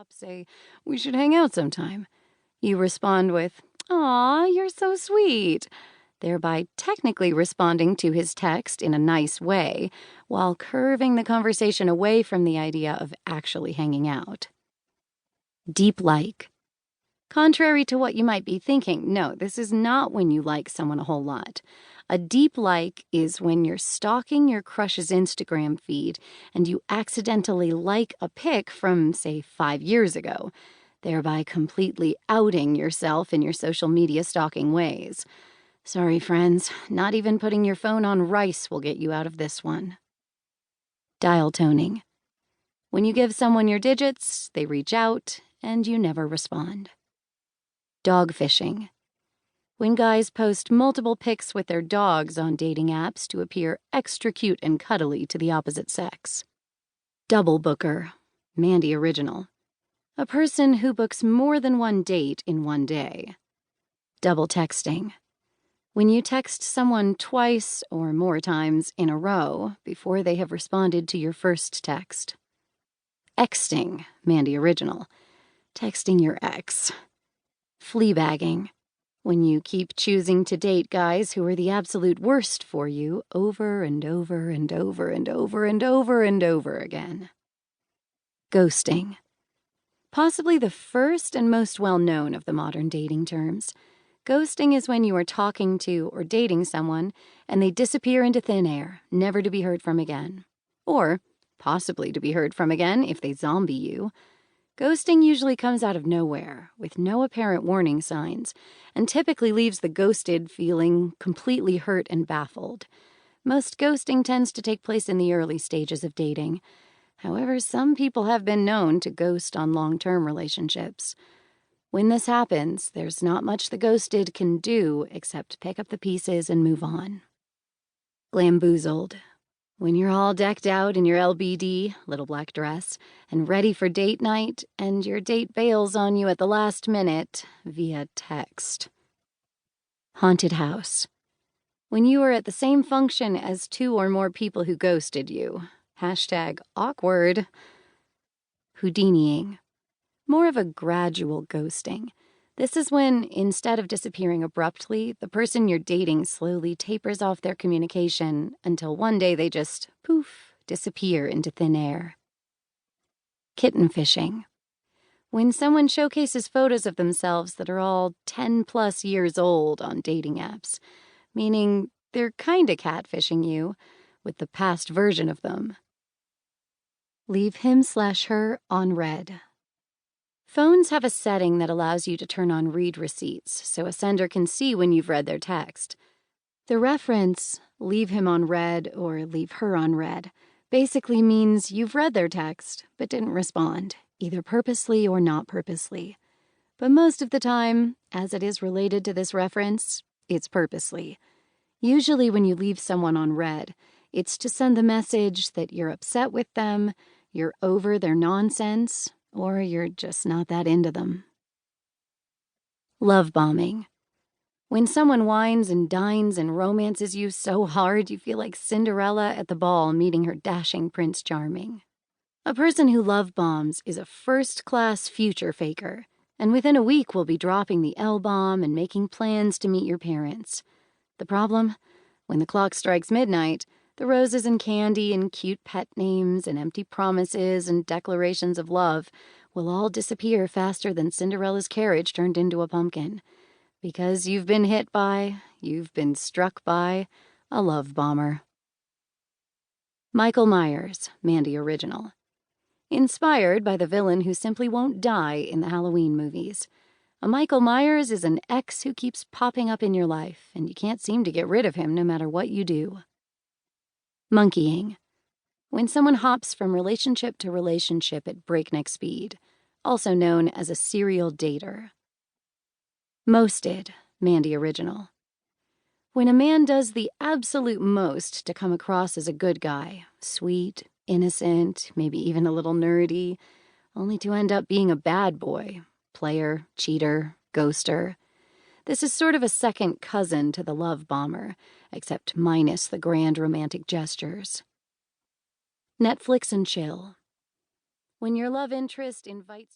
say, "We should hang out sometime." You respond with, "Aw, you're so sweet," thereby technically responding to his text in a nice way, while curving the conversation away from the idea of actually hanging out. Deep like. Contrary to what you might be thinking, no, this is not when you like someone a whole lot. A deep like is when you're stalking your crush's Instagram feed and you accidentally like a pic from, say, 5 years ago, thereby completely outing yourself in your social media stalking ways. Sorry, friends, not even putting your phone on rice will get you out of this one. Dial toning. When you give someone your digits, they reach out, and you never respond. Dog fishing. When guys post multiple pics with their dogs on dating apps to appear extra cute and cuddly to the opposite sex. Double booker. Mandy Original. A person who books more than one date in one day. Double texting. When you text someone twice or more times in a row before they have responded to your first text. Exting. Mandy Original. Texting your ex. Fleabagging. When you keep choosing to date guys who are the absolute worst for you over and over and over and over and over and over again. Ghosting. Possibly the first and most well-known of the modern dating terms. Ghosting is when you are talking to or dating someone and they disappear into thin air, never to be heard from again. Or possibly to be heard from again if they zombie you. Ghosting usually comes out of nowhere, with no apparent warning signs, and typically leaves the ghosted feeling completely hurt and baffled. Most ghosting tends to take place in the early stages of dating. However, some people have been known to ghost on long-term relationships. When this happens, there's not much the ghosted can do except pick up the pieces and move on. Glamboozled. When you're all decked out in your LBD, little black dress, and ready for date night, and your date bails on you at the last minute via text. Haunted house. When you are at the same function as 2 or more people who ghosted you. #awkward. Houdiniing. More of a gradual ghosting. This is when, instead of disappearing abruptly, the person you're dating slowly tapers off their communication until one day they just, poof, disappear into thin air. Kitten fishing. When someone showcases photos of themselves that are all 10+ years old on dating apps, meaning they're kinda catfishing you with the past version of them. Leave him/her on red. Phones have a setting that allows you to turn on read receipts so a sender can see when you've read their text. The reference, leave him on red or leave her on red, basically means you've read their text but didn't respond, either purposely or not purposely. But most of the time, as it is related to this reference, it's purposely. Usually when you leave someone on red, it's to send the message that you're upset with them, you're over their nonsense, or you're just not that into them. Love bombing. When someone wines and dines and romances you so hard you feel like Cinderella at the ball meeting her dashing Prince Charming. A person who love bombs is a first-class future faker, and within a week will be dropping the L-bomb and making plans to meet your parents. The problem? When the clock strikes midnight, the roses and candy and cute pet names and empty promises and declarations of love will all disappear faster than Cinderella's carriage turned into a pumpkin. Because you've been hit by, you've been struck by, a love bomber. Michael Myers, Mandy Original. Inspired by the villain who simply won't die in the Halloween movies. A Michael Myers is an ex who keeps popping up in your life, and you can't seem to get rid of him no matter what you do. Monkeying. When someone hops from relationship to relationship at breakneck speed, also known as a serial dater. Mosted, Mandy Original. When a man does the absolute most to come across as a good guy, sweet, innocent, maybe even a little nerdy, only to end up being a bad boy, player, cheater, ghoster. This is sort of a second cousin to the love bomber, except minus the grand romantic gestures. Netflix and chill. When your love interest invites you